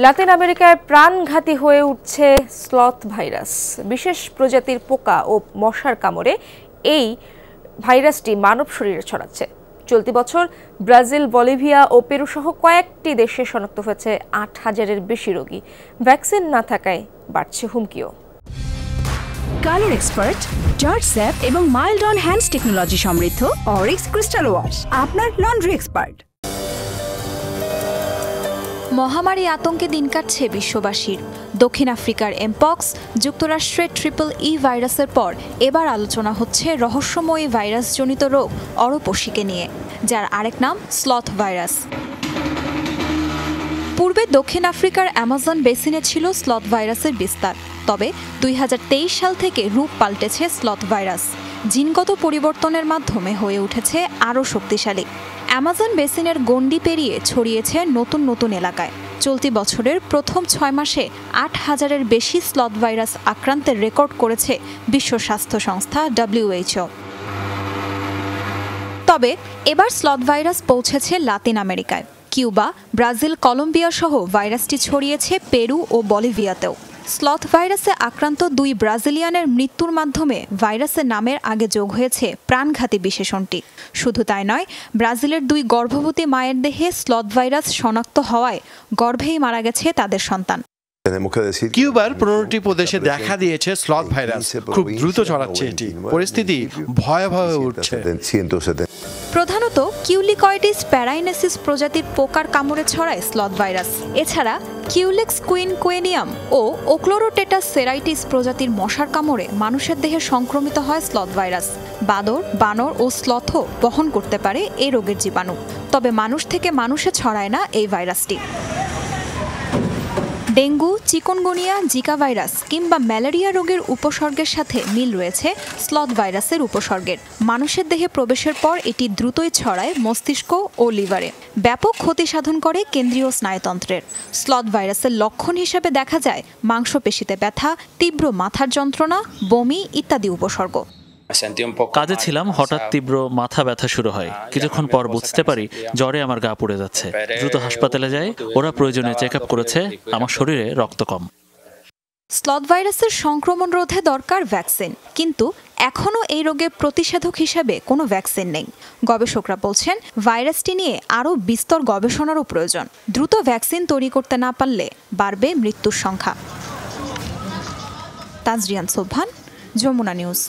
লাতিন আমেরিকায় প্রাণঘাতী হয়ে উঠছে স্লথ ভাইরাস। বিশেষ প্রজাতির পোকা ও মশার কামড়ে এই ভাইরাসটি মানব শরীরে ছড়াচ্ছে। চলতি বছর ব্রাজিল, বলিভিয়া ও পেরু সহ কয়েকটি দেশে শনাক্ত হয়েছে ৮,০০০-এর বেশি রোগী। ভ্যাকসিন না থাকায় বাড়ছে হুমকিও। কালার এক্সপার্ট, জর্জ স্যাপ এবং মাইল্ড অন হ্যান্ডস টেকনোলজি সমৃদ্ধ অরিক্স ক্রিস্টাল ওয়াশ আপনার লন্ড্রি এক্সপার্ট। মহামারী আতঙ্কে দিন কাটছে বিশ্ববাসীর। দক্ষিণ আফ্রিকার এমপক্স, যুক্তরাষ্ট্রের ট্রিপল-ই ভাইরাসের পর এবার আলোচনা হচ্ছে রহস্যময়ী ভাইরাসজনিত রোগ অরপশিকে নিয়ে, যার আরেক নাম স্লথ ভাইরাস। পূর্বে দক্ষিণ আফ্রিকার অ্যামাজন বেসিনে ছিল স্লথ ভাইরাসের বিস্তার, তবে ২০২৩ সাল থেকে রূপ পাল্টেছে স্লথ ভাইরাস। জিনগত পরিবর্তনের মাধ্যমে হয়ে উঠেছে আরও শক্তিশালী। অ্যামাজন বেসিনের গণ্ডি পেরিয়ে ছড়িয়েছে নতুন নতুন এলাকায়। চলতি বছরের প্রথম ৬ মাসে ৮,০০০-এর বেশি স্লথ ভাইরাস আক্রান্তের রেকর্ড করেছে বিশ্ব স্বাস্থ্য সংস্থা WHO। তবে এবার স্লথ ভাইরাস পৌঁছেছে লাতিন আমেরিকায়। কিউবা, ব্রাজিল, কলম্বিয়া সহ ভাইরাসটি ছড়িয়েছে পেরু ও বলিভিয়াতেও। স্লথ ভাইরাসে আক্রান্ত ২ ব্রাজিলিয়ানের মৃত্যুর মাধ্যমে ভাইরাসের নামের আগে যোগ হয়েছে প্রাণঘাতী বিশেষণটি। শুধু তাই নয়, ব্রাজিলের ২ গর্ভবতী মায়ের দেহে স্লথ ভাইরাস শনাক্ত হওয়ায় গর্ভেই মারা গেছে তাদের সন্তান। কিউবার ১৫টি প্রদেশে দেখা দিয়েছে স্লথ ভাইরাস। খুব দ্রুত ছড়াচ্ছে এটি, পরিস্থিতি ভয়াবহ হয়ে উঠছে। প্রধানত কিউলিকয়েডিস প্যারাইনেসিস প্রজাতির পোকার কামড়ে ছড়ায় স্লথ ভাইরাস। এছাড়া কিউলেক্স কুইনকুয়েনিয়াম ও ওক্লোরোটেটাস সেরাইটিস প্রজাতির মশার কামড়ে মানুষের দেহে সংক্রমিত হয় স্লথ ভাইরাস। বাদর, বানর ও স্লথও বহন করতে পারে এই রোগের জীবাণু, তবে মানুষ থেকে মানুষে ছড়ায় না এই ভাইরাসটি। ডেঙ্গু, চিকুনগুনিয়া, জিকা ভাইরাস কিংবা ম্যালেরিয়া রোগের উপসর্গের সাথে মিল রয়েছে স্লথ ভাইরাসের উপসর্গের। মানুষের দেহে প্রবেশের পর এটি দ্রুতই ছড়ায় মস্তিষ্ক ও লিভারে, ব্যাপক ক্ষতি সাধন করে কেন্দ্রীয় স্নায়ুতন্ত্রের। স্লথ ভাইরাসের লক্ষণ হিসেবে দেখা যায় মাংসপেশিতে ব্যথা, তীব্র মাথার যন্ত্রণা, বমি ইত্যাদি উপসর্গ। কাজে ছিলাম, হঠাৎ তীব্র মাথা ব্যথা শুরু হয়। কিছুক্ষণ পর বুঝতে পারি জ্বরে আমার গা পুড়ে যাচ্ছে। দ্রুত হাসপাতালে যাই, ওরা প্রয়োজনে চেক আপ করেছে, আমার শরীরে রক্ত কম। স্লথ ভাইরাসের সংক্রমণ রোধে দরকার ভ্যাকসিন, কিন্তু এখনও এই রোগের প্রতিষেধক হিসেবে কোনো ভ্যাকসিন নেই। গবেষকরা বলছেন ভাইরাসটি নিয়ে আরও বিস্তর গবেষণারও প্রয়োজন। দ্রুত ভ্যাকসিন তৈরি করতে না পারলে বাড়বে মৃত্যুর সংখ্যা। তাজরিয়ান সোবহান, যমুনা নিউজ।